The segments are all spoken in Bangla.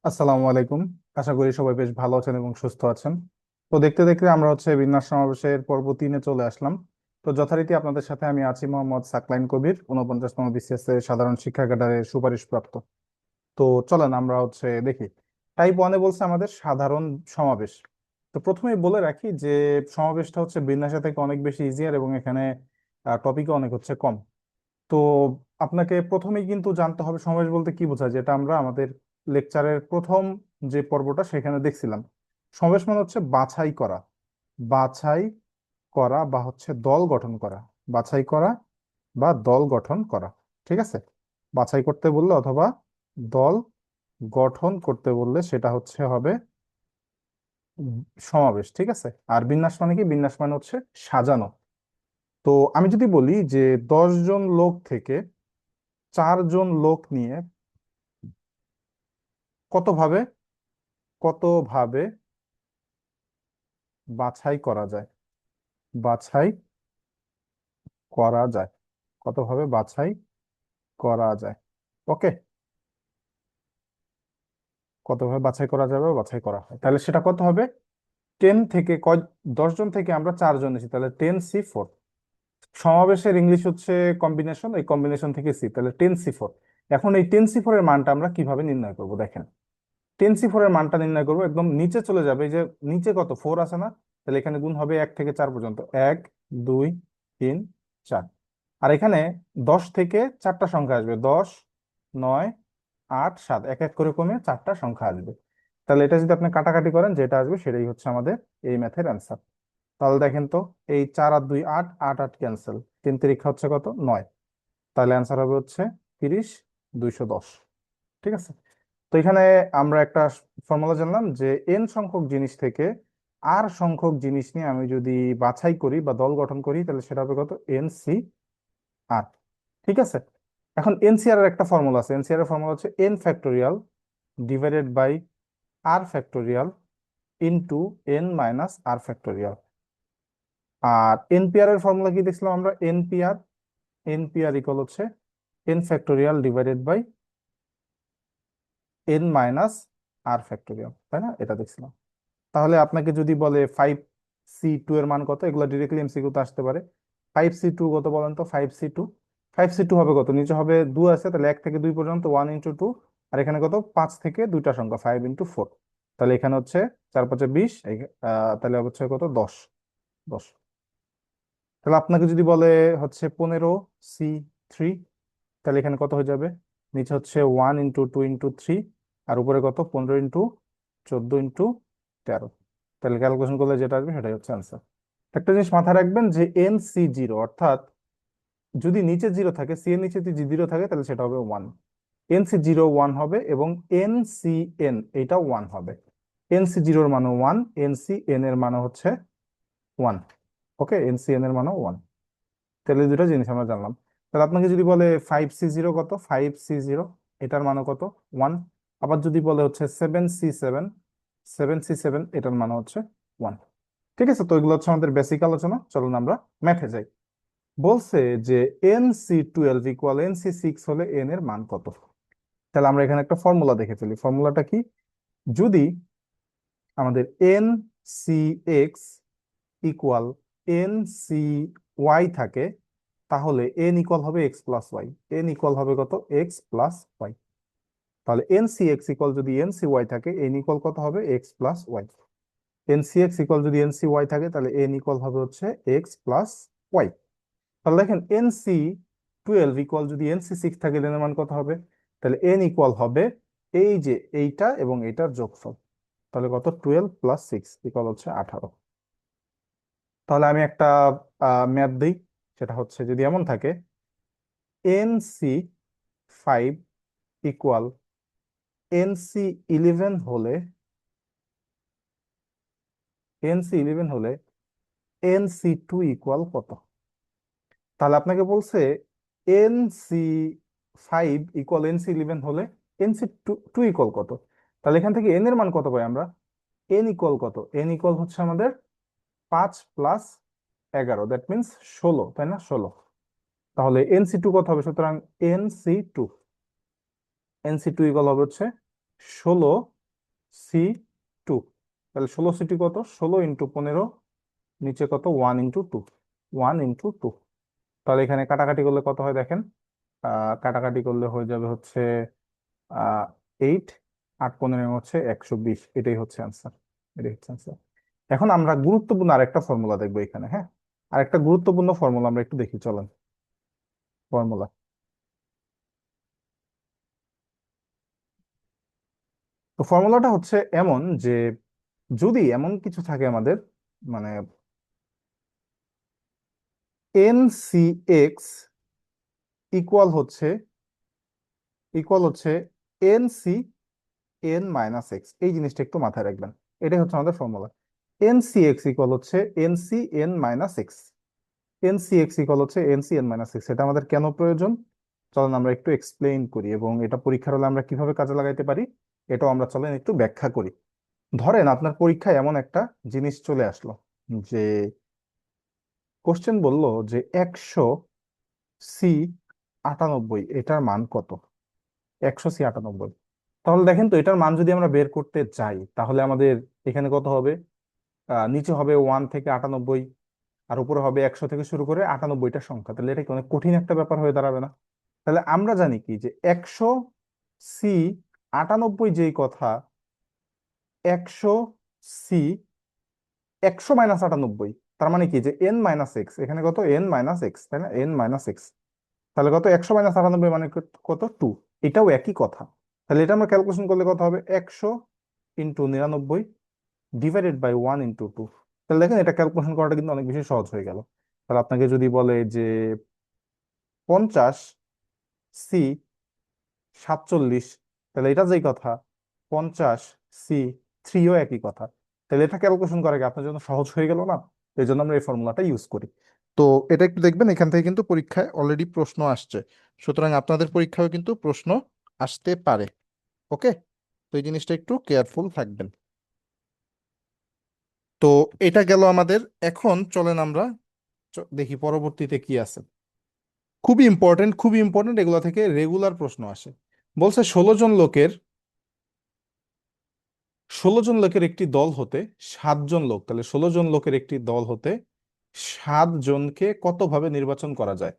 আসসালামু আলাইকুম। আশা করি সবাই বেশ ভালো আছেন এবং সুস্থ আছেন। তো দেখতে দেখতে আমরা বিন্যাস সমাবেশের পর্ব 3-এ চলে আসলাম। তো যথারীতি আপনাদের সাথে আমি আছি মোহাম্মদ সাকলাইন কবির, 49তম বিসিএস এর সাধারণ শিক্ষা ক্যাডারের সুপারিশপ্রাপ্ত। তো চলেন আমরা দেখি। টাইপ 1-এ বলছে আমাদের সাধারণ সমাবেশ। তো প্রথমেই বলে রাখি যে সমাবেশটা বিন্যাসের থেকে অনেক বেশি ইজিয়ার এবং এখানে টপিকও অনেক কম। তো আপনাকে প্রথমেই কিন্তু জানতে হবে সমাবেশ বলতে কি বোঝায়, যেটা আমরা আমাদের লেকচারের প্রথম যে পর্বটা সেখানে দেখছিলাম। সমাবেশ মানে বাছাই করা। বাছাই করা বা দল গঠন করা। বাছাই করা বা দল গঠন করা। ঠিক আছে। বাছাই করতে বললে অথবা দল গঠন করতে বললে সেটা হবে উম, সমাবেশ। ঠিক আছে। আর বিন্যাস মানে কি? বিন্যাস মানে সাজানো। তো আমি যদি বলি যে 10 জন লোক থেকে 4 জন লোক নিয়ে কতভাবে কতভাবে বাছাই করা যায়। বাছাই করা যায়। কতভাবে বাছাই করা যায়। ওকে। কতভাবে বাছাই করা যাবে বা বাছাই করা হয়, তাহলে সেটা কত হবে? 10 থেকে 10 জন থেকে আমরা 4 জন এসেছি, তাহলে 10C4। সমাবেশের ইংলিশ কম্বিনেশন, এই কম্বিনেশন থেকে সি, তাহলে 10C4। এখন এই 10C4 এর মানটা আমরা কিভাবে নির্ণয় করব দেখেন। 10C4 এর মানটা নির্ণয় করবো, একদম নিচে চলে যাবে। এই যে নিচে কত 4 আছে না, তাহলে এখানে গুণ হবে 1 থেকে 4 পর্যন্ত, 1 2 3 4। আর এখানে 10 থেকে 4টা সংখ্যা আসবে, 10 9 8 7, এক এক করে কমে 4টা সংখ্যা আসবে। তাহলে এটা যদি আপনি কাটাকাটি করেন, যেটা আসবে সেটাই আমাদের এই ম্যাথের অ্যান্সার। তাহলে দেখেন তো, এই 4 আর 2 8, 8 8 ক্যান্সেল, 3 3 কত 9। তাহলে অ্যান্সার হবে 30 210। ঠিক আছে। তো এখানে আমরা একটা ফর্মুলা জানলাম যে এন সংখ্যক জিনিস থেকে আর সংখ্যক জিনিস নিয়ে আমি যদি বাছাই করি বা দল গঠন করি, তাহলে সেটা হবে কত? NCR। ঠিক আছে। এখন এনসিআর এর একটা ফর্মুলা আছে। এনসিআর এর formula n factorial divided by r factorial into n minus r factorial. আর এনপিআর এর ফর্মুলা কি দেখছিলাম আমরা? NPR NPR equal n factorial divided by n minus r factorial, তাই না? এটা দেখছিলাম। তাহলে আপনাকে যদি বলে 5C2 এর মান কত, এগুলো ডিরেক্টলি এমসিকিউ তে আসতে পারে। 5C2 কত বলেন তো? 5C2 হবে কত? নিচে হবে 2 আছে, তাহলে 1 থেকে 2 পর্যন্ত 1 × 2। আর এখানে কত? 5 থেকে দুইটা সংখ্যা, 5 × 4। তাহলে এখানে 4 5 20, তাহলে কত? 10। তাহলে আপনাকে যদি বলে 15C3, তাহলে এখানে কত হয়ে যাবে? নিচে 1 × 2 × 3, আর উপরে কত? 15 × 14 × 13। তাহলে ক্যালকুলেশন করলে যেটা আসবে সেটাই আনসার। একটা জিনিস মাথায় রাখবেন যে NC0, অর্থাৎ যদি নিচে জিরো থাকে, সি এর নিচে যদি জিরো থাকে, তাহলে সেটা হবে 1। NC0 1 হবে এবং NCN এটা 1 হবে। NC0 এর মানও 1, NCN এর মানও 1। ওকে, NCN এর মানও 1। তাহলে এই দুটো জিনিস আমরা জানলাম। তাহলে আপনাকে যদি বলে 5C0 কত? 5C0 এটার মানে কত? 1। আবার যদি বলে 7C7, 7C7 এটার মানে 1। ঠিক আছে। তো এগুলো আমাদের বেসিক আলোচনা। চলুন আমরা ম্যাথে যাই। বলছে যে NC12 ইকুয়াল NC6 হলে এন এর মান কত? তাহলে আমরা এখানে একটা ফর্মুলা দেখে ফেলি। ফর্মুলাটা কি? যদি আমাদের NC(x) ইকুয়াল NC(y) থাকে, তাহলে n ইকুয়াল হবে x plus y. n equal হবে কত? x plus y. তাহলে NC(x) ইকুয়াল যদি NC(y) থাকে, n ইকুয়াল কত হবে? x plus Y. NC(x) equal যদি NC(y) থাকে, তাহলে n ইকুয়াল হবে x প্লাস ওয়াই। তাহলে দেখেন NC12 ইকুয়াল যদি NC6 থাকে, এর মান কত হবে? তাহলে n ইকুয়াল হবে এই যে এইটা এবং এইটার যোগফল। তাহলে কত? 12 + 6 ইকুয়াল 18। তাহলে আমি একটা ম্যাথ দিই। সেটা যদি এমন থাকে, NC5 ইকুয়াল NC11 হলে, NC11 হলে NC2 ইকুয়াল কত? তাহলে আপনাকে বলছে NC5 ইকুয়াল NC11 হলে NC2 টু ইকুয়াল কত? তাহলে এখান থেকে n এর মান কত পাই আমরা? n ইকুয়াল কত? n ইকুয়াল আমাদের 5 + 11, দ্যাট মিনস 16, তাই না? 16। তাহলে NC2 কত হবে? সুতরাং NC2 ইকুয়াল হবে 16C2। তাহলে 16C2 কত? 16 × 15, নিচে কত? 1 × 2, 1 × 2। তাহলে এখানে কাটাকাটি করলে কত হয় দেখেন, কাটাকাটি করলে হয়ে যাবে হচ্ছে 8, 8 × 15 হচ্ছে 120। এটাই হচ্ছে অ্যান্সার, এটাই হচ্ছে অ্যান্সার। এখন আমরা গুরুত্বপূর্ণ আরেকটা ফর্মুলা দেখবো এখানে, হ্যাঁ, আরেকটা গুরুত্বপূর্ণ ফর্মুলা আমরা একটু দেখি, চলেন। ফর্মুলা, তো ফর্মুলাটা হচ্ছে এমন যে যদি এমন কিছু থাকে আমাদের, মানে NCX ইকুয়াল হচ্ছে NC(n-x), এই জিনিসটা একটু মাথায় রাখবেন। এটাই হচ্ছে আমাদের ফর্মুলা। NCX ইকুয়াল হচ্ছে NC(n-x), NCX ইকুয়াল হচ্ছে NC(n-x), এটা আমাদের কেন প্রয়োজন চলেন আমরা একটু এক্সপ্লেইন করি, এবং এটা পরীক্ষার হলে আমরা কিভাবে কাজে লাগাইতে পারি এটাও আমরা চলেন একটু ব্যাখ্যা করি। ধরেন আপনার পরীক্ষায় এমন একটা জিনিস চলে আসলো যে কোশ্চেন বলল যে 100C98 এটার মান কত, 100C98। তাহলে দেখেন তো এটার মান যদি আমরা বের করতে যাই তাহলে আমাদের এখানে কত হবে, নিচে হবে 1 থেকে 98, আর উপরে হবে 100 থেকে শুরু করে 98টা সংখ্যা। তাহলে এটা কি অনেক কঠিন একটা ব্যাপার হয়ে দাঁড়াবে না? তাহলে আমরা জানি কি যে 100C98 যেই কথা, 100C 100 - 98, তার মানে কি যে n-x, এখানে কত? n-x, তাই না? n-x, তাহলে কত? 100 - 98 মানে কত? 2। এটাও একই কথা। তাহলে এটা আমরা ক্যালকুলেশন করলে কত হবে? 100 × 99 / 1 × 2। তাহলে দেখেন এটা ক্যালকুলেশন করাটা কিন্তু অনেক বেশি সহজ হয়ে গেল। তাহলে আপনাকে যদি বলে যে 50C 47, তাহলে এটা যেই কথা 50C3ও একই কথা। তাহলে এটা ক্যালকুলেশন করা কি আপনার জন্য সহজ হয়ে গেল না? এই জন্য আমরা এই ফর্মুলাটা ইউজ করি। তো এটা একটু দেখবেন, এখান থেকে কিন্তু পরীক্ষায় অলরেডি প্রশ্ন আসছে, সুতরাং আপনাদের পরীক্ষায় কিন্তু প্রশ্ন আসতে পারে। ওকে, তো এই জিনিসটা একটু কেয়ারফুল থাকবেন। তো এটা গেল আমাদের। এখন চলেন আমরা দেখি পরবর্তীতে কি আছে। খুবই ইম্পর্টেন্ট, খুবই ইম্পর্টেন্ট, এগুলো থেকে রেগুলার প্রশ্ন আসে। বলছে 16 জন লোকের একটি দল হতে 7 জন লোক, তাহলে 16 জন লোকের একটি দল হতে 7 জনকে কতভাবে নির্বাচন করা যায়?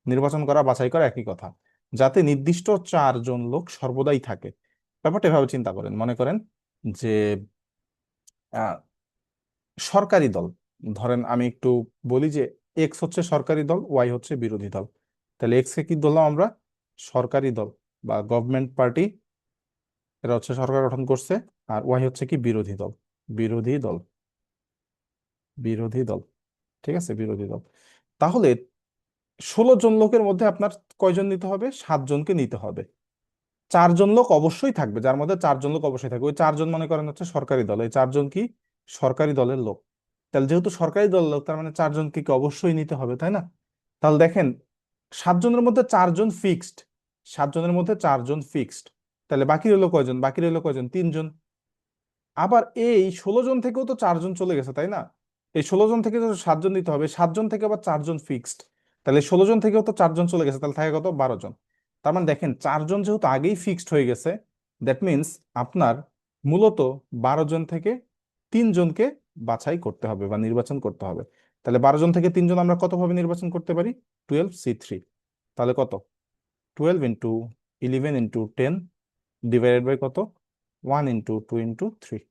নির্বাচন করা, বাছাই করা একই কথা, যাতে নির্দিষ্ট 4 জন লোক সর্বদাই থাকে। ব্যাপারটা এভাবে চিন্তা করেন, মনে করেন যে আহ, সরকারি দল, ধরেন আমি একটু বলি যে এক্স হচ্ছে সরকারি দল, ওয়াই হচ্ছে বিরোধী দল। তাহলে এক্স কে কি ধরলাম আমরা? সরকারি দল বা গভর্নমেন্ট পার্টি, এরা হচ্ছে সরকার গঠন করছে। আর ওয়াই হচ্ছে কি? বিরোধী দল, বিরোধী দল, বিরোধী দল। ঠিক আছে, বিরোধী দল। তাহলে 16 জন লোকের মধ্যে আপনার কয়জন নিতে হবে? 7 জনকে নিতে হবে। 4 জন লোক অবশ্যই থাকবে, যার মধ্যে 4 জন লোক অবশ্যই থাকবে। ওই 4 জন মনে করেন হচ্ছে সরকারি দল, এই 4 জন কি? সরকারি দলের লোক। তাহলে যেহেতু সরকারি দলের লোক, তার মানে 4 জনকে কি অবশ্যই নিতে হবে, তাই না? তাহলে দেখেন 7 জনের মধ্যে 4 জন ফিক্সড, 7 জনের মধ্যে 4 জন ফিক্সড। তাহলে বাকি রইলো কয়জন? বাকি রইলো কয়জন? 3 জন। আবার এই 16 জন থেকেও তো 4 জন চলে গেছে, তাই না? এই 16 জন থেকে তো 7 জন দিতে হবে, 7 জন থেকে আবার 4 জন ফিক্সড। তাহলে 16 জন থেকেও তো 4 জন চলে গেছে, তাহলে থাকে কত? 12 জন। তার মানে দেখেন 4 জন যেহেতু আগেই ফিক্সড হয়ে গেছে, দ্যাট মিনস আপনার মূলত 12 জন থেকে 3 জনকে বাছাই করতে হবে বা নির্বাচন করতে হবে। তাহলে 12 জন থেকে 3 জন আমরা কতভাবে নির্বাচন করতে পারি? 12C3। তাহলে কত? 12 × 11 × 10 ডিভাইডেড বাই কত? 1 × 2 × 3।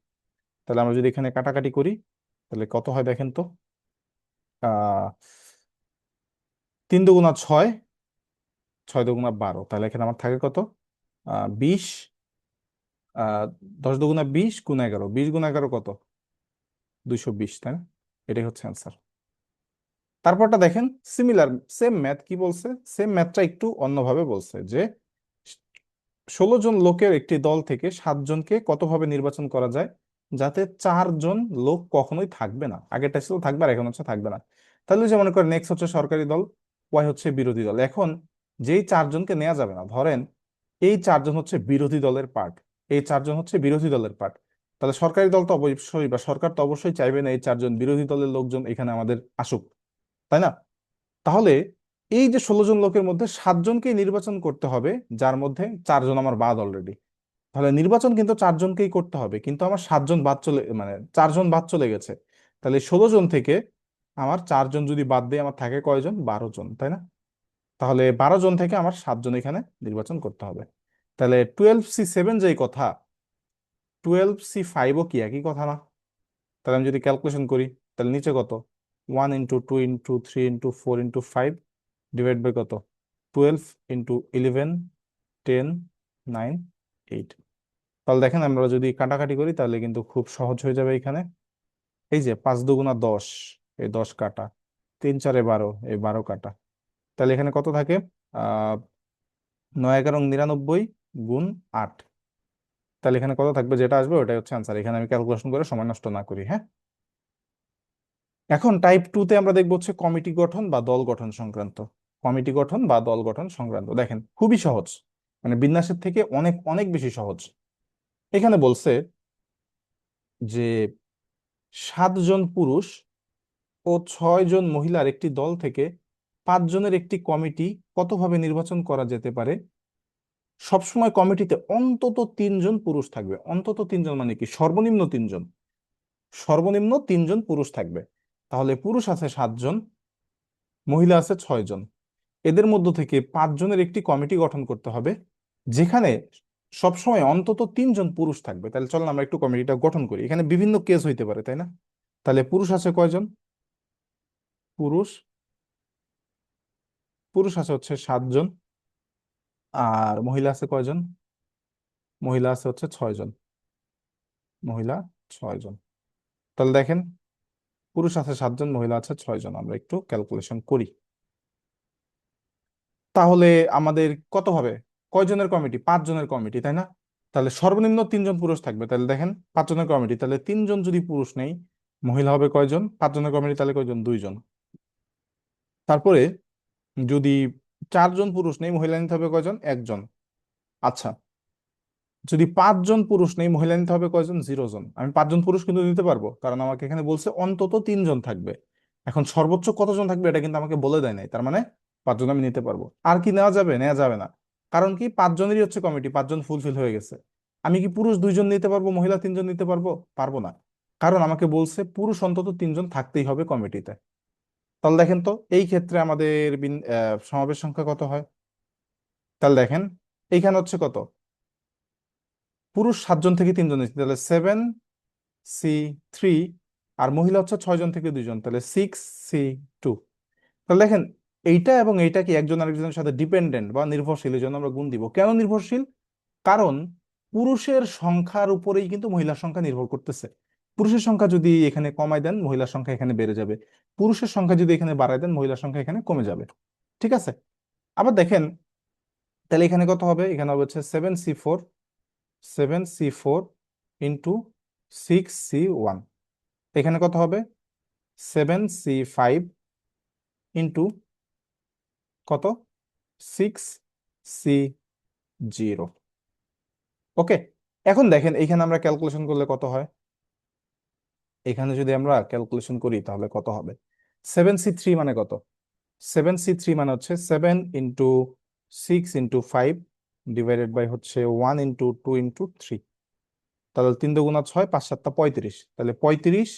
তাহলে আমরা যদি এখানে কাটাকাটি করি তাহলে কত হয় দেখেন তো। 3 × 2 = 6, 6 × 2 = 12। তাহলে এখানে আমার থাকে কত? 20। 10 × 2 = 20, গুণ 11, 20 × 11 কত? 220, তাই না? এটাই হচ্ছে অ্যান্সার। তারপরটা দেখেন, সিমিলার সেম ম্যাথ কি বলছে, সেম ম্যাথটা একটু অন্যভাবে বলছে যে 16 জন লোকের একটি দল থেকে 7 জনকে কতভাবে নির্বাচন করা যায় যাতে 4 জন লোক কখনোই থাকবে না। আগেরটা ছিল থাকবে, আর এখন হচ্ছে থাকবে না। তাহলে যে মনে করেন এক্স হচ্ছে সরকারি দল, ওয়াই হচ্ছে বিরোধী দল। এখন যেই 4 জনকে নেওয়া যাবে না, ধরেন এই 4 জন হচ্ছে বিরোধী দলের পার্ট, এই 4 জন হচ্ছে বিরোধী দলের পার্ট। তাহলে সরকারি দল তো অবশ্যই বা সরকার তো অবশ্যই চাইবে না এই 4 জন বিরোধী দলের লোকজন এখানে আমাদের আসুক, তাই না? তাহলে এই যে 16 জন লোকের মধ্যে 7 জনকে নির্বাচন করতে হবে, যার মধ্যে 4 জন আমার বাদ অলরেডি। তাহলে নির্বাচন কিন্তু 4 জনকেই করতে হবে, কিন্তু আমার 7 জন বাদ চলে, মানে 4 জন বাদ চলে গেছে। তাহলে 16 জন থেকে আমার 4 জন যদি বাদ দিয়ে আমার থাকে কয়জন, 12 জন, তাই না? তাহলে 12 জন থেকে আমার 7 জন এখানে নির্বাচন করতে হবে। তাহলে 12C7 যেই কথা, 12C5ও কি একই কথা না? তাহলে আমি যদি ক্যালকুলেশন করি, তাহলে নিচে কত, 1 × 2 × 3 × 4 × 5 ডিভাইড বাই কত, 12 × 11 10 9 8। তাহলে দেখেন আমরা যদি কাটাকাটি করি তাহলে কিন্তু খুব সহজ হয়ে যাবে এখানে। এই যে 5 × 2 = 10, এই 10 কাটা, 3 × 4 = 12, এই 12 কাটা। তাহলে এখানে কত থাকে, 9 × 11 = 99 গুণ 8। তাহলে এখানে কত থাকবে, যেটা আসবে ওটাই হচ্ছে আনসার। এখানে আমি ক্যালকুলেশন করে সময় নষ্ট না করি, হ্যাঁ। এখন টাইপ 2-তে আমরা দেখবো হচ্ছে কমিটি গঠন বা দল গঠন সংক্রান্ত। কমিটি গঠন বা দল গঠন সংক্রান্ত, দেখেন খুবই সহজ, মানে বিন্যাসের থেকে অনেক অনেক বেশি সহজ। এখানে বলছে যে 7 জন পুরুষ ও 6 জন মহিলার একটি দল থেকে 5 জনের একটি কমিটি কতভাবে নির্বাচন করা যেতে পারে? সবসময় কমিটিতে অন্তত 3 জন পুরুষ থাকবে। অন্তত 3 জন মানে কি, সর্বনিম্ন 3 জন, সর্বনিম্ন 3 জন পুরুষ থাকবে। তাহলে পুরুষ আছে 7 জন, মহিলা আছে 6 জন। এদের মধ্য থেকে 5 জনের একটি কমিটি গঠন করতে হবে, যেখানে সবসময় অন্তত 3 জন পুরুষ থাকবে। তাহলে চলো আমরা একটু কমিটিটা গঠন করি। এখানে বিভিন্ন কেস হইতে পারে, তাই না? তাহলে পুরুষ আছে কয়জন, পুরুষ পুরুষ আছে হচ্ছে 7 জন, আর মহিলা আছে কয়জন, মহিলা আছে হচ্ছে 6 জন, মহিলা 6 জন। তাহলে দেখেন পুরুষ আছে 7 জন, মহিলা আছে 6 জন, আমরা একটু ক্যালকুলেশন করি। তাহলে আমাদের কত হবে, কয়জনের কমিটি, 5 জনের কমিটি, তাই না? তাহলে সর্বনিম্ন 3 জন পুরুষ থাকবে। তাহলে দেখেন 5 জনের কমিটি, তাহলে 3 জন যদি পুরুষ নেই, মহিলা হবে কয়জন, 5 জনের কমিটি তাহলে কয়জন, 2 জন। তারপরে যদি 4 জন পুরুষ নেই, মহিলা নিতে হবে কয়জন, 1 জন। আচ্ছা, যদি 5 জন পুরুষ নেই, মহিলা নিতে হবে কয়জন, 0 জন। আমি 5 জন পুরুষ কিন্তু নিতে পারবো, কারণ আমাকে এখানে বলছে অন্তত 3 জন থাকবে। এখন সর্বোচ্চ কতজন থাকবে এটা কিন্তু আমাকে বলে দেয় নাই, তার মানে 5 জন আমি নিতে পারবো। আর কি নেওয়া যাবে, নেওয়া যাবে না। কারণ কি, 5 জনেরই হচ্ছে কমিটি, 5 জন ফুলফিল হয়ে গেছে। আমি কি পুরুষ 2 জন নিতে পারবো, মহিলা 3 জন নিতে পারবো? পারবো না, কারণ আমাকে বলছে পুরুষ অন্তত 3 জন থাকতেই হবে কমিটিতে। তাহলে দেখেন তো এই ক্ষেত্রে আমাদের সমাবেশ সংখ্যা কত হয়। তাহলে দেখেন এইখানে হচ্ছে কত, পুরুষ 7 জন থেকে 3 জন নিচ্ছে, তাহলে 7C3, আর মহিলা হচ্ছে 6 জন থেকে 2 জন, তাহলে 6C2। তাহলে দেখেন এইটা এবং এইটা কি একজন আরেকজনের সাথে ডিপেন্ডেন্ট বা নির্ভরশীল, এই জন্য আমরা গুণ দিব। কেন নির্ভরশীল? কারণ পুরুষের সংখ্যার উপরেই কিন্তু মহিলার সংখ্যা নির্ভর করতেছে। পুরুষের সংখ্যা যদি এখানে কমায় দেন, মহিলার সংখ্যা এখানে বেড়ে যাবে। পুরুষের সংখ্যা যদি এখানে বাড়ায় দেন, মহিলার সংখ্যা এখানে কমে যাবে। ঠিক আছে। আবার দেখেন, তাহলে এখানে কত হবে, এখানে হবে হচ্ছে 7C4, 7C4 ইন্টু 6C1। এখানে কত হবে, 7C5 ইন্টু কত, 6C0। ওকে। এখন দেখেন এইখানে আমরা ক্যালকুলেশন করলে কত হয়, এখানে যদি আমরা ক্যালকুলেশন করি তাহলে কত হবে, 7C3 মানে কত, 7C3 মানে হচ্ছে 7 × 6 × 5 ডিভাইডেড বাই হচ্ছে 1 × 2 × 3। তাহলে 3 × 2 = 6, 5 × 7 = 35। তাহলে 35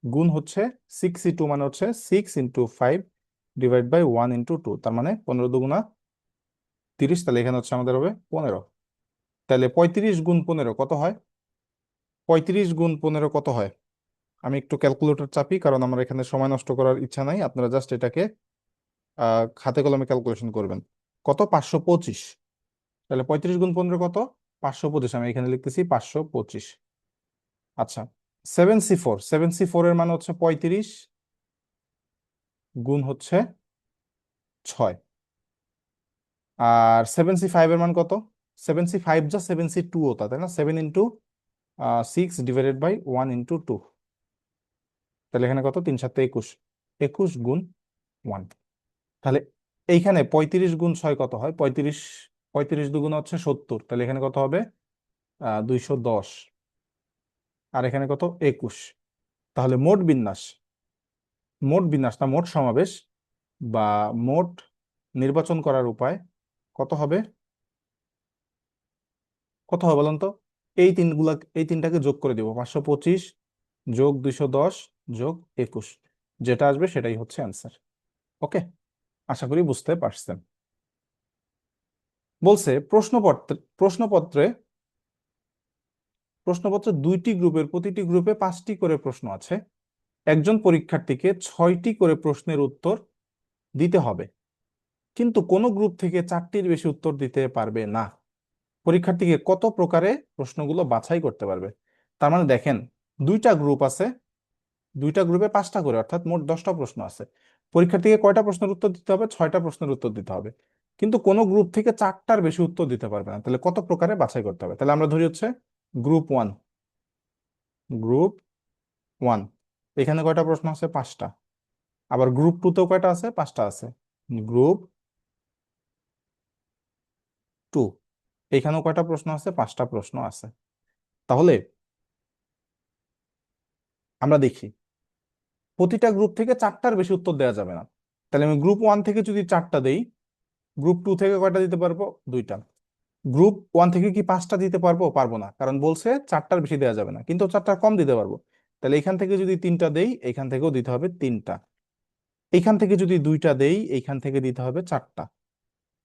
গুণ হচ্ছে 6C2 মানে হচ্ছে 6 × 5 ডিভাইড বাই 1 × 2, তার মানে 15 × 2 = 30। তাহলে এখানে হচ্ছে আমাদের হবে 15। তাহলে 35 × 15 কত হয়, 35 × 15 কত হয়, আমি একটু ক্যালকুলেটর চাপি, কারণ আমার এখানে সময় নষ্ট করার ইচ্ছা নাই। আপনারা জাস্ট এটাকে হাতে কলমে ক্যালকুলেশন করবেন। কত, 525। তাহলে 35 × 15 কত, 525। আমি এখানে লিখতেছি 525। আচ্ছা, 7C4 এর মানে হচ্ছে 35 গুণ হচ্ছে 6। আর 7C5 এর মান কত, 7C5 যা 7C2 ও তা, তাই না, 7 × 6 ডিভাইডেড বাই 1 × 2। তাহলে এখানে কত, 3 × 7 = 21, 21 গুণ 1। তাহলে এইখানে 35 × 6 কত হয়, 35, 35 × 2 = হচ্ছে 70। তাহলে এখানে কত হবে, 210। আর এখানে কত, 21। তাহলে মোট বিন্যাস, মোট বিন্যাস না মোট সমাবেশ বা মোট নির্বাচন করার উপায় কত হবে, কত হবে বলেন তো? এই তিনটাকে যোগ করে দিব, 525 যোগ 210 যোগ 21, যেটা আসবে সেটাই হচ্ছে অ্যান্সার। ওকে, আশা করি বুঝতে পারছেন। বলছে প্রশ্নপত্রে 2টি গ্রুপের, প্রতিটি গ্রুপে 5টি করে প্রশ্ন আছে। একজন পরীক্ষার্থীকে 6টি করে প্রশ্নের উত্তর দিতে হবে, কিন্তু কোনো গ্রুপ থেকে 4টির বেশি উত্তর দিতে পারবে না। পরীক্ষার্থীকে কত প্রকারে প্রশ্নগুলো বাছাই করতে পারবে? তার মানে দেখেন, দুইটা গ্রুপ আছে, দুইটা গ্রুপে 5টা করে, অর্থাৎ মোট 10টা প্রশ্ন আছে। পরীক্ষার্থীকে কয়টা প্রশ্নের উত্তর দিতে হবে? 6টা প্রশ্নের উত্তর দিতে হবে, কিন্তু কোনো গ্রুপ থেকে 4টার বেশি উত্তর দিতে পারবে না। তাহলে কত প্রকারে বাছাই করতে হবে? তাহলে আমরা ধরি হচ্ছে গ্রুপ 1। গ্রুপ 1, এখানে কয়টা প্রশ্ন আছে? 5টা। আবার গ্রুপ 2তেও কয়টা আছে? 5টা আছে। গ্রুপ 2, এখানেও কয়টা প্রশ্ন আছে? 5টা প্রশ্ন আছে। তাহলে আমরা দেখি, প্রতিটা গ্রুপ থেকে 4টার বেশি উত্তর দেওয়া যাবে না। তাহলে আমি গ্রুপ 1 থেকে যদি 4টা দেই, গ্রুপ 2 থেকে কয়টা দিতে পারবো? 2টা। গ্রুপ 1 থেকে কি 5টা দিতে পারবো? পারবো না, কারণ বলছে 4টার বেশি দেওয়া যাবে না, কিন্তু 4টার কম দিতে পারবো। তাহলে এখান থেকে যদি 3টা দেই, এখান থেকেও দিতে হবে 3টা। এইখান থেকে যদি 2টা দেই, এইখান থেকে দিতে হবে 4টা।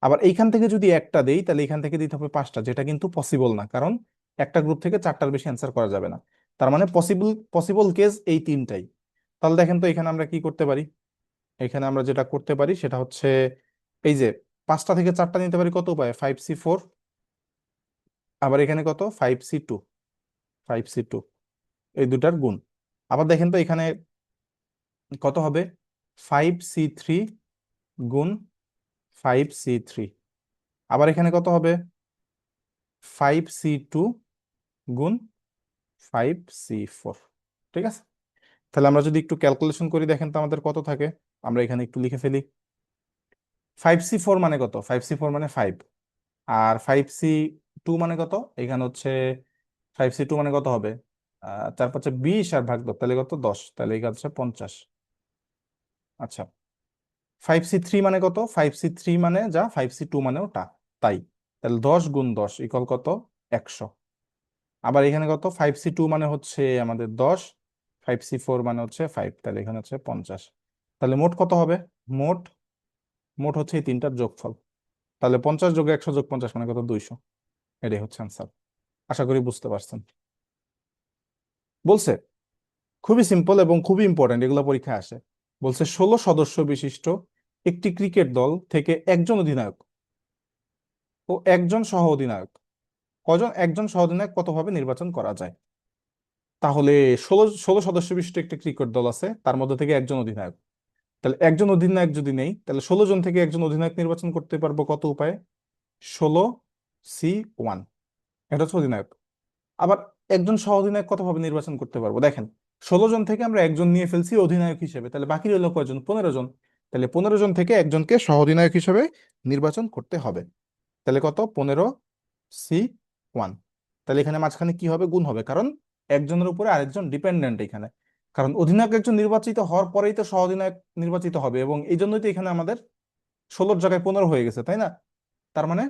আবার এইখান থেকে যদি একটা দেই, তাহলে এখান থেকে দিতে হবে 5টা, যেটা কিন্তু পসিবল না, কারণ একটা গ্রুপ থেকে 4টার বেশি অ্যান্সার করা যাবে না। তার মানে পসিবল পসিবল কেস এই 3টাই। তাহলে দেখেন তো এখানে আমরা কি করতে পারি। এখানে আমরা যেটা করতে পারি সেটা হচ্ছে, এই যে 5টা থেকে 4টা নিতে পারি, কত উপায়? 5C4। আবার এখানে কত? 5C2। 5C2, এই দুটার গুণ। আবার দেখেন তো এখানে কত হবে? 5C3 গুণ 5C3। আবার এখানে কত হবে? 5C2 গুণ 5C4। ঠিক আছে, তাহলে আমরা যদি একটু ক্যালকুলেশন করি, দেখেন তো আমাদের কত থাকে। আমরা এখানে একটু লিখে ফেলি। 5C4 মানে কত? 5C4 মানে 5। আর 5C2 মানে কত? এখানে হচ্ছে 5C2 মানে কত হবে? 4 5 20, আর ভাগ দাও, তাহলে কত? 10, তাহলে এখানে হচ্ছে 50। আচ্ছা, 5C3 মানে কত? 5C3 মানে যা, 5C2 মানেও তা, তাই। তাহলে 10 গুণ 10 ইকুয়াল কত? 100। আবার এখানে কত? 5C2 মানে হচ্ছে আমাদের 10, 5C4 মানে হচ্ছে 5, তাহলে এখানে হচ্ছে 50। তাহলে মোট কত হবে? মোট মোট হচ্ছে এই তিনটার যোগফল। তাহলে 50 যোগ 100 যোগ 50 মানে কত? 200। এটাই হচ্ছে আনসার। আশা করি বুঝতে পারছেন। বলছে খুবই সিম্পল এবং খুবই ইম্পর্টেন্ট, এগুলো পরীক্ষায় আসে। বলছে 16 সদস্য বিশিষ্ট একটি ক্রিকেট দল থেকে একজন অধিনায়ক ও একজন সহ অধিনায়ক, একজন সহ অধিনায়ক কতভাবে নির্বাচন করা যায়? তাহলে ষোলো ষোলো সদস্য বিশিষ্ট একটি ক্রিকেট দল আছে, তার মধ্যে থেকে একজন অধিনায়ক। তাহলে একজন অধিনায়ক যদি নেই, তাহলে 16 জন থেকে একজন অধিনায়ক নির্বাচন করতে পারবো কত উপায়ে? 16C1, এটা হচ্ছে অধিনায়ক। আবার একজন সহ অধিনায়ক কতভাবে নির্বাচন করতে পারবো? দেখেন, 16 জন থেকে আমরা একজন নিয়ে ফেলছি অধিনায়ক হিসেবে, তাহলে বাকি রইল কয়জন? 15 জন। তাহলে 15 জন থেকে একজনকে সহ অধিনায়ক হিসেবে নির্বাচন করতে হবে। তাহলে কত? 15C1। তাহলে এখানে মাঝখানে কি হবে? গুণ হবে, কারণ একজনের উপরে আরেকজন ডিপেন্ডেন্ট এখানে। কারণ অধিনায়ক একজন নির্বাচিত হওয়ার পরেই তো সহ অধিনায়ক নির্বাচিত হবে, এবং এই জন্যই তো এখানে আমাদের 16-র জায়গায় 15 হয়ে গেছে, তাই না? তার মানে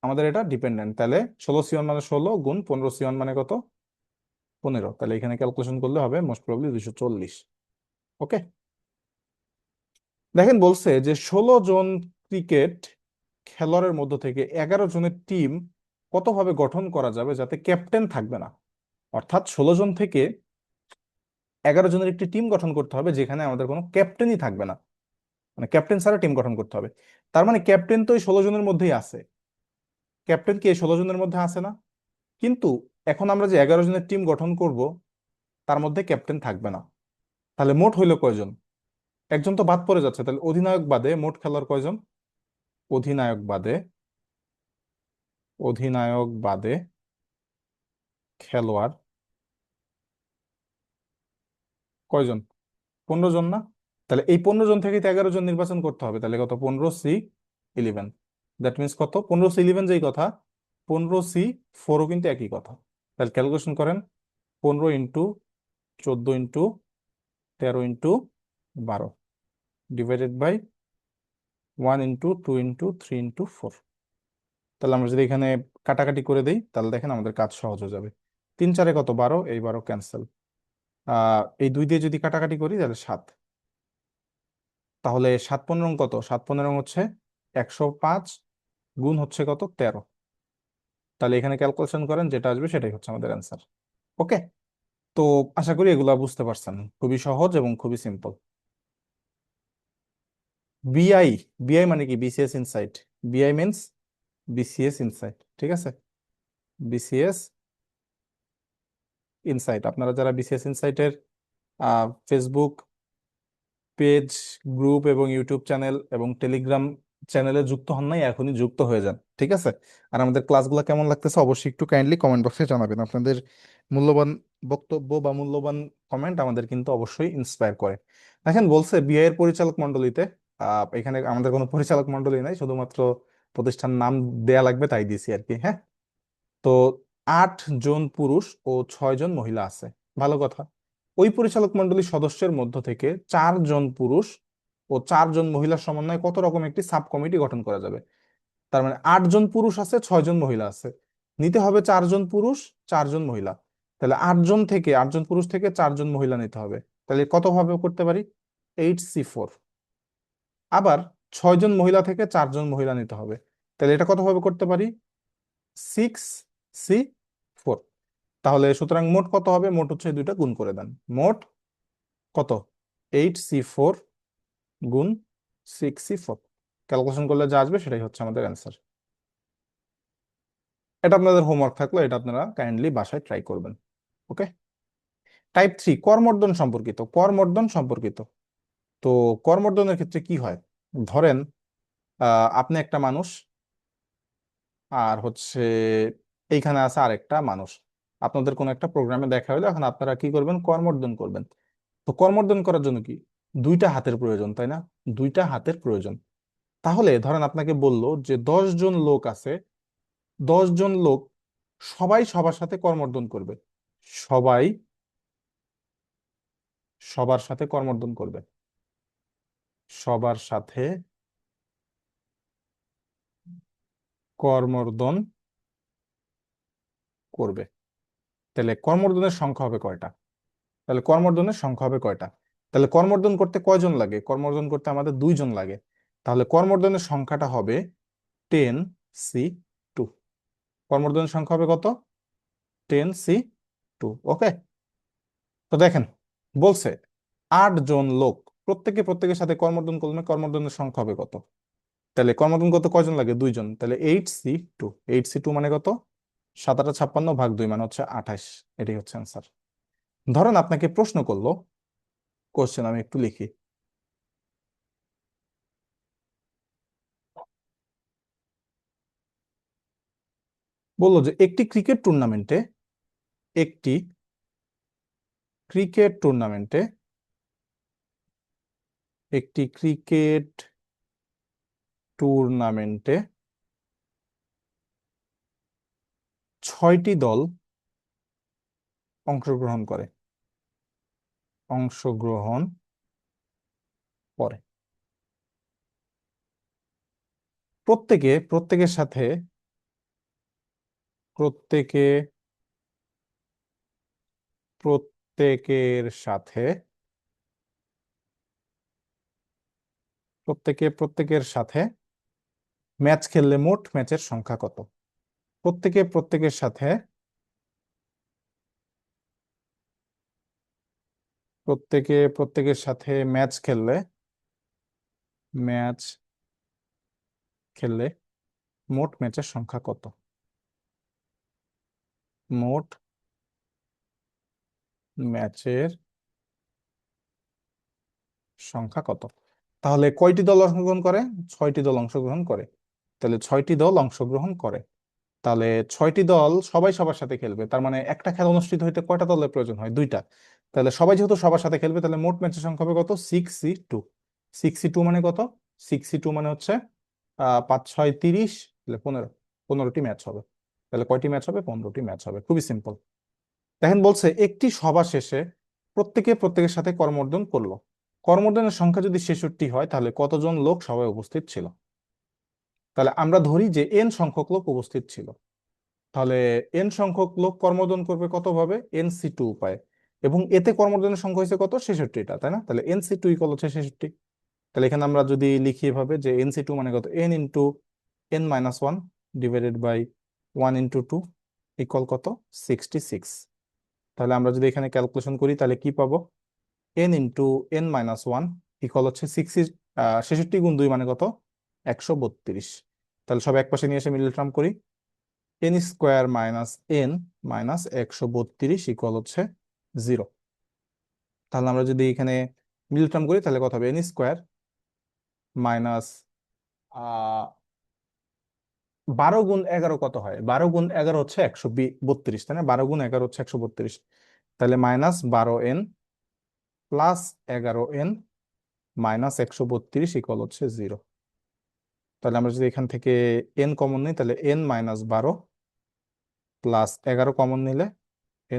আমাদের এটা ডিপেন্ডেন্ট। তাহলে 16C1 মানে 16 গুণ 15C1 মানে কত? 15। তাহলে এখানে ক্যালকুলেশন করলে হবে মোস্ট প্রবাবলি 240। ওকে, দেখেন বলছে যে 16 জন ক্রিকেট খেলোয়াড়ের মধ্য থেকে 11 জনের টিম কতভাবে গঠন করা যাবে যাতে ক্যাপ্টেন থাকবে না? অর্থাৎ 16 জন থেকে 11 জনের একটি টিম গঠন করতে হবে যেখানে আমাদের কোনো ক্যাপ্টেনই থাকবে না, মানে ক্যাপ্টেন ছাড়া টিম গঠন করতে হবে। তার মানে ক্যাপ্টেন তো এই 16 জনের মধ্যেই আছে। ক্যাপ্টেন কি এই 16 জনের মধ্যে আছে না? কিন্তু এখন আমরা যে 11 জনের টিম গঠন করব, তার মধ্যে ক্যাপ্টেন থাকবে না। তাহলে মোট হইলো কয়জন? একজন তো বাদ পড়ে যাচ্ছে, তাহলে অধিনায়ক বাদে মোট খেলোয়াড় কয়জন? অধিনায়ক বাদে, অধিনায়ক বাদে খেলোয়াড় কয়জন? 15 জন না? তাহলে এই 15 জন থেকে তো 11 জন নির্বাচন করতে হবে, তাহলে কত? 15C11। দ্যাট মিনস কত? 15C11 যেই কথা, 15C4ও কিন্তু একই কথা। তাহলে ক্যালকুলেশন করেন, 15 × 14 × 13 × 12 ডিভাইডেড বাই 1 × 2 × 3 × 4। তাহলে আমরা যদি এখানে কাটাকাটি করে দিই তাহলে দেখেন আমাদের কাজ সহজ হয়ে যাবে। 3 4 কত, 12, এই 12 ক্যান্সেল। এই 2 দিয়ে যদি কাটাকাটি করি তাহলে 7। তাহলে 7 15 কত, 7 15 হচ্ছে 105, গুণ হচ্ছে কত, 13। তাহলে এখানে ক্যালকুলেশন করেন, যেটা আসবে সেটাই হচ্ছে আমাদের অ্যান্সার। ওকে। তো আশা করি এগুলা বুঝতে পারছেন, খুবই সহজ এবং খুবই সিম্পল। বিআই, বিআই মানে কি, বিসিএস ইনসাইট। বিআই মিনস বিসিএস ইনসাইট, ঠিক আছে। বিসিএস ইনসাইট, আপনারা যারা বিসিএস ইনসাইটের ফেসবুক পেজ, গ্রুপ এবং ইউটিউব চ্যানেল এবং টেলিগ্রাম চ্যানেলে যুক্ত হন নাই, এখনই যুক্ত হয়ে যান, ঠিক আছে। আর আমাদের ক্লাসগুলো কেমন লাগতেছে অবশ্যই একটু কাইন্ডলি কমেন্ট বক্সে জানাবেন। আপনাদের মূল্যবান বক্তব্য বা মূল্যবান কমেন্ট আমাদের কিন্তু অবশ্যই ইন্সপায়ার করে। দেখেন বলছে বিআই এর পরিচালক মণ্ডলীতে, এখানে আমাদের কোনো পরিচালক মণ্ডলী নাই, শুধুমাত্র প্রতিষ্ঠান নাম দেয়া লাগবে তাই দিছি আর কি, হ্যাঁ। তো 8 জন পুরুষ ও 6 জন মহিলা আছে, ভালো কথা। ওই পরিচালক মণ্ডলীর সদস্যের মধ্য থেকে 4 জন পুরুষ ও 4 জন মহিলার সমন্বয়ে কত রকম একটি সাব কমিটি গঠন করা যাবে। তার মানে 8 জন পুরুষ আছে, 6 জন মহিলা আছে, নিতে হবে 4 জন পুরুষ, 4 জন মহিলা। তাহলে 8 জন পুরুষ থেকে 4 জন মহিলা নিতে হবে। তাহলে কত ভাবে করতে পারি, 8C4। আবার 6 জন মহিলা থেকে 4 জন মহিলা নিতে হবে, তাহলে এটা কত ভাবে করতে পারি, 6C4। তাহলে সুতরাং মোট কত হবে, মোট হচ্ছে এই দুইটা গুণ করে দেন, মোট কত, 8C4 গুণ 6C4। ক্যালকুলেশন করলে যা আসবে সেটাই হচ্ছে আমাদের অ্যান্সার। এটা আপনাদের হোমওয়ার্ক থাকলো, এটা আপনারা কাইন্ডলি বাসায় ট্রাই করবেন। ওকে। টাইপ 3, করমর্দন সম্পর্কিত, করমর্দন সম্পর্কিত। তো করমর্দনের ক্ষেত্রে কি হয়, ধরেন আপনি একটা মানুষ, আর হচ্ছে এইখানে আছে আরেকটা মানুষ, আপনাদের কোনো একটা প্রোগ্রামে দেখা হলো, এখন আপনারা কি করবেন, করমর্দন করবেন। তো করমর্দন করার জন্য কি, দুইটা হাতের প্রয়োজন, তাই না, দুইটা হাতের প্রয়োজন। তাহলে ধরেন আপনাকে বললো যে 10 জন লোক আছে, 10 জন লোক সবাই সবার সাথে করমর্দন করবে, সবাই সবার সাথে করমর্দন করবে, সবার সাথে করমর্দন করবে। তাহলে কর্মর্দনের সংখ্যা হবে কয়টা, তাহলে কর্মর্দনের সংখ্যা হবে কয়টা, তাহলে কর্মর্দন করতে কয়জন লাগে, কর্মর্দন করতে আমাদের 2 জন লাগে। তাহলে কর্মর্দনের সংখ্যাটা হবে 10C2। কর্মর্দনের সংখ্যা হবে কত, 10C2। ওকে। তো দেখেন বলছে 8 জন লোক, প্রত্যেকের সাথে কর্মর্দন করলে কর্মর্দনের সংখ্যা হবে কত, তাহলে কর্মর্দন করতে কয়জন লাগে, 2 জন, তাহলে 8C2। 8C2 মানে কত, 7×8 = 2 মানে হচ্ছে 28। এটাই হচ্ছে অ্যান্সার। ধরেন আপনাকে প্রশ্ন করলো, কোশ্চেন আমি একটু লিখি, বললো যে একটি ক্রিকেট টুর্নামেন্টে একটি ক্রিকেট টুর্নামেন্টে 6টি দল অংশগ্রহণ করে, অংশগ্রহণ করে। প্রত্যেকে প্রত্যেকের সাথে প্রত্যেকে প্রত্যেকের সাথে প্রত্যেকের সাথে ম্যাচ খেললে মোট ম্যাচের সংখ্যা কত, প্রত্যেকে প্রত্যেকের সাথে প্রত্যেকের সাথে ম্যাচ খেললে মোট ম্যাচের সংখ্যা কত, মোট ম্যাচের সংখ্যা কত। তাহলে কয়টি দল অংশগ্রহণ করে, 6টি দল অংশগ্রহণ করে। তাহলে 6টি দল অংশগ্রহণ করে, তাহলে 6টি দল সবাই সবার সাথে খেলবে, তার মানে একটা খেলা অনুষ্ঠিত হইতে কয়টা দলের প্রয়োজন হয়, 2টা। তাহলে সবাই যেহেতু সবার সাথে খেলবে, তাহলে মোট ম্যাচের সংখ্যা হবে কত, 6C2। 6C2 মানে কত, 6C2 মানে হচ্ছে 5 6 30, তাহলে 15, 15টি ম্যাচ হবে। তাহলে কয়টি ম্যাচ হবে, 15টি ম্যাচ হবে, খুবই সিম্পল। দেখেন বলছে একটি সভা শেষে প্রত্যেকের সাথে করমর্দন করলো, কর্মর্দনের সংখ্যা যদি 66 হয় তাহলে কতজন লোক সভায় উপস্থিত ছিল। তাহলে আমরা ধরি যে এন সংখ্যক লোক উপস্থিত ছিল। তাহলে এন সংখ্যক লোক কর্মদন করবে কত ভাবে? NC2 উপায়ে। এবং এতে কর্মদনের সংখ্যা হয়েছে কত? 66টা, তাই না? তাহলে NC2 ইকুয়াল হচ্ছে 66। তাহলে এখানে আমরা যদি লিখি এভাবে যে NC2 মানে কত, n × n−1 divided by 1 × 2 equal কত? 66। তাহলে আমরা যদি এখানে ক্যালকুলেশন করি তাহলে কি পাবো? n × n−1 ইকুয়াল হচ্ছে 66 × 2 মানে কত? 132। তাহলে সব এক পাশে নিয়ে এসে মিডল টার্ম করি। n² - n−132 ইকুয়াল হচ্ছে 0। তাহলে আমরা যদি এখানে মিডল টার্ম করি তাহলে কত হবে? n² মাইনাস 12 × 11 কত হয়? 12 × 11 হচ্ছে 132, তাই না? 12 × 11 হচ্ছে 132। তাহলে -12n plus 11n minus 132 equal হচ্ছে 0। তাহলে আমরা যদি এখান থেকে n কমন নিই তাহলে n−12 প্লাস 11 কমন নিলে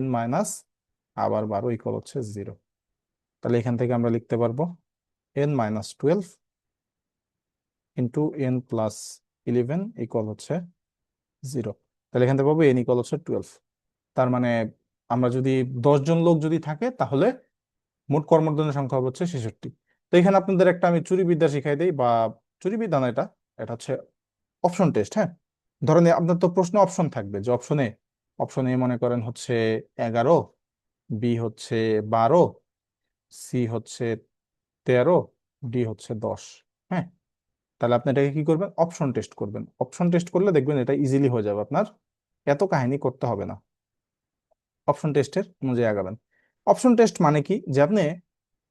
n - আবার 12 ইকুয়াল হচ্ছে 0। তাহলে এখান থেকে আমরা লিখতে পারবো n−12 × n+11 ইকুয়াল হচ্ছে 0। তাহলে এখান থেকে পাবো n ইকুয়াল হচ্ছে 12। তার মানে আমরা যদি 10 জন লোক যদি থাকে তাহলে মোট কর্মদিনের সংখ্যা হবে হচ্ছে 66। তো এখানে আপনাদের একটা আমি চুরি বিদ্যা শিখাই দিই, বা চুরি বিদ্যা না, এটা এটা হচ্ছে অপশন টেস্ট। হ্যাঁ, ধরেন আপনার তো প্রশ্ন অপশন থাকবে, যে অপশনে মনে করেন হচ্ছে 11, বি হচ্ছে 12, সি হচ্ছে 13, ডি হচ্ছে 10। হ্যাঁ, তাহলে আপনি এটাকে কি করবেন? অপশন টেস্ট করবেন। অপশন টেস্ট করলে দেখবেন এটা ইজিলি হয়ে যাবে, আপনার এত কাহিনী করতে হবে না। অপশন টেস্টের অনুযায়ী আগাবেন। অপশন টেস্ট মানে কি, যে আপনি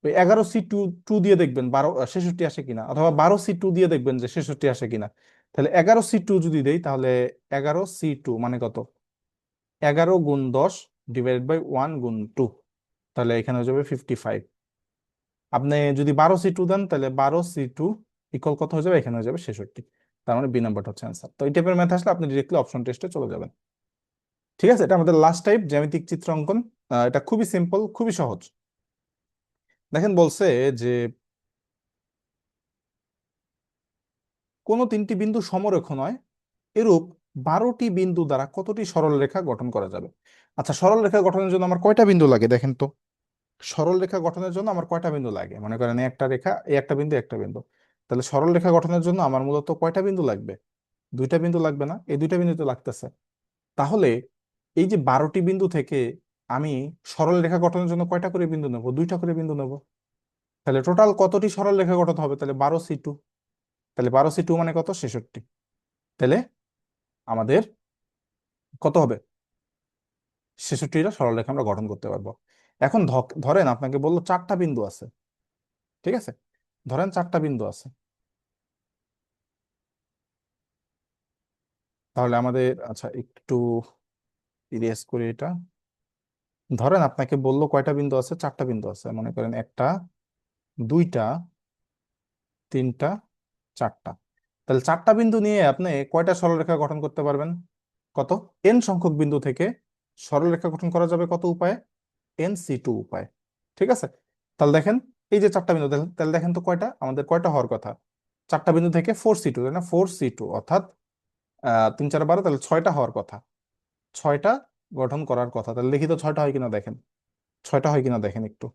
ওই 11C2 টু দিয়ে দেখবেন 66 আসে কিনা, অথবা 12C2 দিয়ে দেখবেন যে 66 আসে কিনা। তাহলে 11C2 যদি দেই তাহলে 11C2 মানে কত? 11 × 10 ডিভাইডেড বাই 1 × 2, তাহলে এখানে হয়ে যাবে 55। আপনি যদি 12C2 দেন তাহলে 12C2 ইকুয়াল কত হয়ে যাবে? এখানে হয়ে যাবে 66। তার মানে বি নাম্বারটা হচ্ছে অ্যান্সার। তো এই টাইপের ম্যাথ আসলে আপনি ডিরেক্টলি অপশন টেস্টে চলে যাবেন। ঠিক আছে, এটা আমাদের লাস্ট টাইপ, জ্যামিতিক চিত্র অঙ্কন। এটা খুবই সিম্পল, খুবই সহজ। দেখেন বলছে যে কোনো 3টি বিন্দু সমরেখ নয়, এরূপ 12টি বিন্দু দ্বারা কতটি সরল রেখা গঠন করা যাবে? আচ্ছা, সরল রেখা গঠনের জন্য আমার কয়টা বিন্দু লাগে দেখেন তো। সরল রেখা গঠনের জন্য আমার কয়টা বিন্দু লাগে? মনে করেন এই একটা রেখা, এই একটা বিন্দু, একটা বিন্দু। তাহলে সরল রেখা গঠনের জন্য আমার মূলত কয়টা বিন্দু লাগবে? দুইটা বিন্দু লাগবে না? এই দুইটা বিন্দু তো লাগতেছে। তাহলে এই যে 12টি বিন্দু থেকে আমি সরল রেখা গঠনের জন্য কয়টা করে বিন্দু নেব? দুইটা করে বিন্দু নেব। তাহলে টোটাল কতটি সরল রেখা গঠন হবে? তাহলে 12C2। তাহলে 12C2 মানে কত? 66। তাহলে আমাদের কত হবে? 66টা সরলরেখা আমরা গঠন করতে পারবো। এখন ধরেন আপনাকে বললো 4টা বিন্দু আছে। ঠিক আছে, ধরেন 4টা বিন্দু আছে। তাহলে আমাদের, আচ্ছা একটু ইরেজ করি এটা। ধরেন আপনাকে বললো কয়টা বিন্দু আছে? 4টা বিন্দু আছে। মনে করেন একটা, দুইটা, তিনটা, 4টা। তাহলে 4টা বিন্দু নিয়ে আপনি কয়টা সরলরেখা গঠন করতে পারবেন? কত? n সংখ্যক বিন্দু থেকে সরলরেখা গঠন করা যাবে কত উপায়ে? NC2 উপায়। ঠিক আছে, তাহলে দেখেন এই যে 4টা বিন্দু দেখেন, তাহলে দেখেন তো কয়টা আমাদের, কয়টা হওয়ার কথা? 4টা বিন্দু থেকে 4C2, তাই না? 4C2 অর্থাৎ 3 4 12, তাহলে 6টা হওয়ার কথা। 6টা গঠন করার কথা। তাহলে দেখি তো 6টা হয় কিনা দেখেন। 6টা হয় কিনা দেখেন একটু।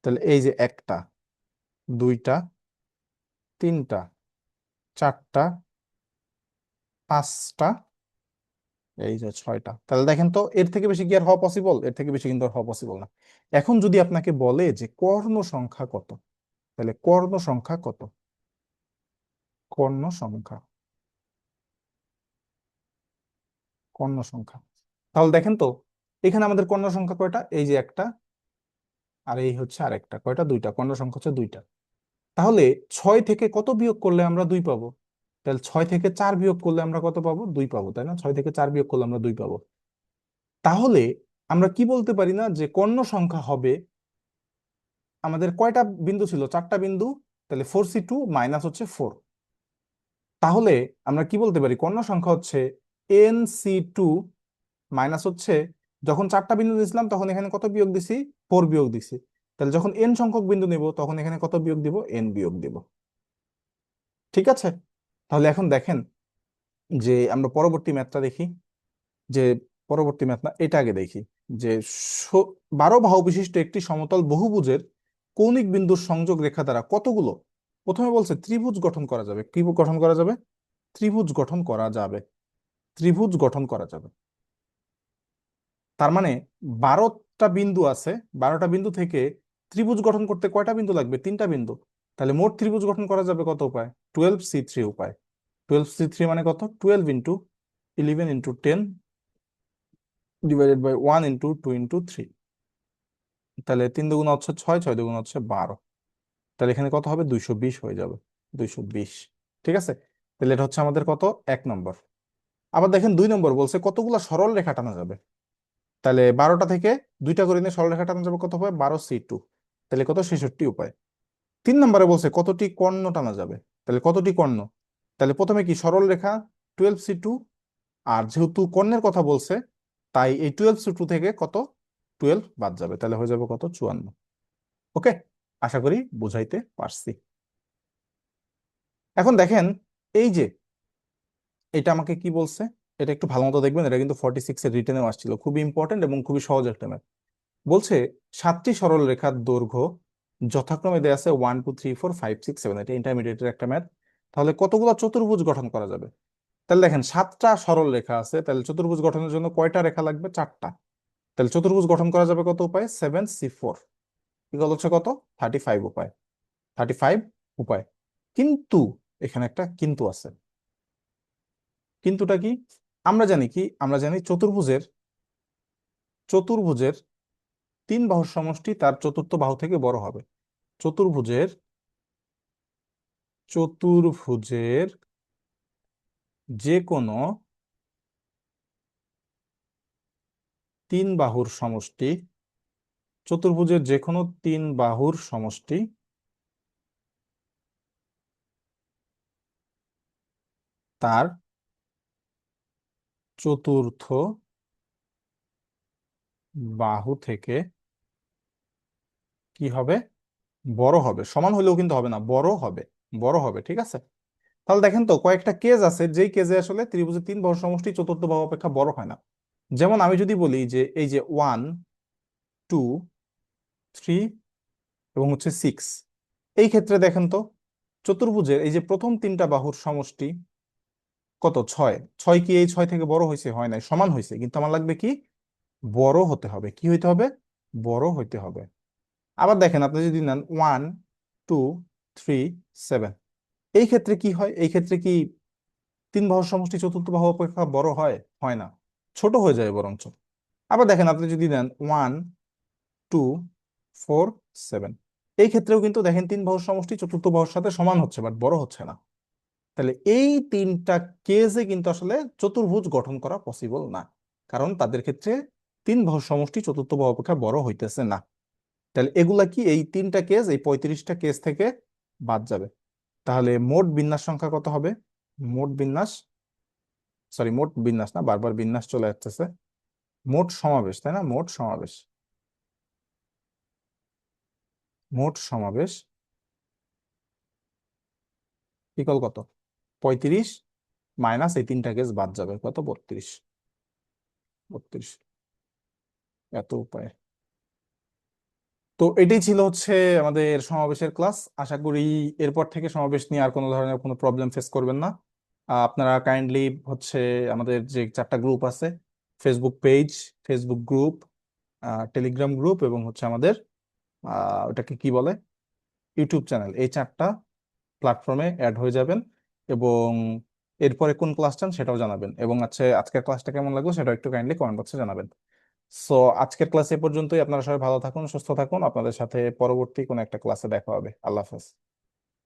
তাহলে এই যে একটা, দুইটা, তিনটা, 4টা, 5টা, এই যে 6টা। তাহলে দেখেন তো এর থেকে বেশি কি আর হওয়া পসিবল? এর থেকে বেশি কিন্তু আর হওয়া পসিবল না। এখন যদি আপনাকে বলে যে কর্ণ সংখ্যা কত, তাহলে কর্ণ সংখ্যা কত? কর্ণ সংখ্যা, কর্ণ সংখ্যা। তাহলে দেখেন তো এখানে আমাদের কর্ণ সংখ্যা কয়টা? এই যে একটা, আর এই হচ্ছে আরেকটা। কয়টা? দুইটা। কর্ণ সংখ্যা হচ্ছে দুইটা। তাহলে 6 থেকে কত বিয়োগ করলে আমরা 2 পাবো? তাহলে 6 থেকে 4 বিয়োগ করলে আমরা কত পাবো? 2 পাবো, তাই না? 6 থেকে 4 বিয়োগ করলে আমরা 2 পাবো। তাহলে আমরা কি বলতে পারি না যে কর্ণ সংখ্যা হবে, আমাদের কয়টা বিন্দু ছিল? 4টা বিন্দু। তাহলে 4C2 মাইনাস হচ্ছে 4। তাহলে আমরা কি বলতে পারি? কর্ণ সংখ্যা হচ্ছে NC2 মাইনাস হচ্ছে, যখন 4টা বিন্দু দিয়েছিলাম তখন এখানে কত বিয়োগ দিছি? 4 বিয়োগ দিছি। তাহলে যখন n সংখ্যক বিন্দু নেব তখন এখানে কত বিয়োগ দিব? n বিয়োগ দিব। ঠিক আছে, তাহলে এখন দেখেন যে আমরা পরবর্তী ম্যাথটা দেখি, যে পরবর্তী ম্যাথ না, এটা আগে দেখি। যে 12 বাহু বিশিষ্ট একটি সমতল বহুভুজের কৌণিক বিন্দুর সংযোগ রেখা দ্বারা কতগুলো, প্রথমে বলছে ত্রিভুজ গঠন করা যাবে। কি গঠন করা যাবে? ত্রিভুজ গঠন করা যাবে। ত্রিভুজ গঠন করা যাবে, তার মানে 12টা বিন্দু আছে, 12টা বিন্দু থেকে ত্রিভুজ গঠন করতে কয়টা বিন্দু লাগবে? 3টা বিন্দু। তাহলে মোট ত্রিভুজ গঠন করা যাবে কত উপায়? 12C3 উপায়। 12C3 মানে কত? 12 × 11 × 10 /1 × 2 × 3। তাহলে 3 × 2 = 6, 6 × 2 = 12। তাহলে এখানে কত হবে? 220 হয়ে যাবে। 220। ঠিক আছে, তাহলে এটা হচ্ছে আমাদের কত? 1 নম্বর। আবার দেখেন 2 নম্বর বলছে কতগুলা সরল রেখা টানা যাবে। তাহলে 12টা থেকে 2টা করে নিয়ে সরল রেখা টানা যাবে, কত হবে? 12C2। তাহলে কত? 66 উপায়। 3 নম্বরে বলছে কতটি কর্ণ টানা যাবে। তাহলে কতটি কর্ণ? তাহলে প্রথমে কি সরল রেখা 12C2, আর যেহেতু কর্ণের কথা বলছে তাই এই 12C2 থেকে কত? 12 বাদ যাবে, তাহলে হয়ে যাবে কত? 54। ওকে, আশা করি বুঝাইতে পারছি। এখন দেখেন এই যে এটা আমাকে কি বলছে, এটা একটু ভালো মতো দেখবেন, এটা কিন্তু 46-এর রিটেনেও আসছিল, খুবই ইম্পর্টেন্ট এবং খুবই সহজ একটা ম্যাথ। বলছে 7টি সরল রেখার দৈর্ঘ্য যথাক্রমে দেয়া আছে 1 2 3 4 5 6 7, এটা ইন্টারমিডিয়েটের একটা ম্যাথ। তাহলে কতগুলো চতুর্ভুজ গঠন করা যাবে? তাহলে দেখেন 7টা সরল রেখা আছে, তাহলে চতুর্ভুজ গঠনের জন্য কয়টা রেখা লাগবে? 4টা। তাহলে চতুর্ভুজ গঠন করা যাবে কত উপায়? 7C4 ইকুয়াল হচ্ছে কত? 35 উপায়। 35 উপায়। কিন্তু এখানে একটা কিন্তু আছে। কিন্তুটা কি? আমরা জানি কি, আমরা জানি চতুর্ভুজের চতুর্ভুজের 3 বাহুর সমষ্টি তার চতুর্থ বাহু থেকে বড় হবে। চতুর্ভুজের চতুর্ভুজের যে কোনো 3 বাহুর সমষ্টি, চতুর্ভুজের যে কোনো 3 বাহুর সমষ্টি তার চতুর্থ বাহু থেকে কি হবে? বড় হবে। সমান হলেও কিন্তু হবে না, বড় হবে। বড় হবে, ঠিক আছে। তাহলে দেখেন তো কয়েকটা কেস আছে যেই কেসে আসলে ত্রিভুজের 3 বাহুর সমষ্টি চতুর্থ বাহু অপেক্ষা বড় হয় না। যেমন আমি যদি বলি যে এই যে 1 2 3 এবং হচ্ছে 6, এই ক্ষেত্রে দেখেন তো চতুর্ভুজের এই যে প্রথম 3টা বাহুর সমষ্টি কত? 6। 6 কি এই 6 থেকে বড় হয়েছে? হয় নাই, সমান হয়েছে, কিন্তু আমার লাগবে কি? বড় হতে হবে। কি হইতে হবে? বড় হইতে হবে। আবার দেখেন আপনি যদি নেন 1 2 3 7, এই ক্ষেত্রে কি হয়? এই ক্ষেত্রে কি 3 বাহুর সমষ্টি চতুর্থ বাহু অপেক্ষা বড় হয়? হয় না, ছোট হয়ে যায় বরঞ্চ। আবার দেখেন আপনি যদি নেন 1 2 4 7, এই ক্ষেত্রেও কিন্তু দেখেন 3 বাহুর সমষ্টি চতুর্থ বাহুর সাথে সমান হচ্ছে, বাট বড় হচ্ছে না। তাহলে এই 3টা কেসে কিন্তু আসলে চতুর্ভুজ গঠন করা পসিবল না, কারণ তাদের ক্ষেত্রে 3 বাহুর সমষ্টি চতুর্থ বাহু অপেক্ষা বড় হইতেছে না। তাহলে এগুলা কি? এই 3টা কেস এই 35টা কেস থেকে বাদ যাবে। তাহলে মোট বিন্যাস সংখ্যা কত হবে? মোট বিন্যাস, সরি মোট বিন্যাস না, বারবার বিন্যাস চলে যাচ্ছে। মোট সমাবেশ, তাই না? মোট সমাবেশ, মোট সমাবেশ ইকুয়াল কত? 35 মাইনাস এই 3টা কেস বাদ যাবে, কত? 32। 32, এত উপায়। তো এটাই ছিল হচ্ছে আমাদের সমাবেশের ক্লাস। আশা করি এরপর থেকে সমাবেশ নিয়ে আর কোনো ধরনের কোনো প্রবলেম ফেস করবেন না। আপনারা কাইন্ডলি হচ্ছে আমাদের যে 4টা গ্রুপ আছে, Facebook page, Facebook group, Telegram group এবং হচ্ছে আমাদের ওটাকে কি বলে, ইউটিউব চ্যানেল, এই 4টা প্ল্যাটফর্মে অ্যাড হয়ে যাবেন। এবং এরপরে কোন ক্লাস চান সেটাও জানাবেন, এবং আজকের ক্লাসটা কেমন লাগলো সেটাও একটু কাইন্ডলি কমেন্ট বক্সে জানাবেন। সো আজকের ক্লাস এ পর্যন্তই। আপনারা সবাই ভালো থাকুন, সুস্থ থাকুন। আপনাদের সাথে পরবর্তী কোনো একটা ক্লাসে দেখা হবে। আল্লাহ হাফেজ।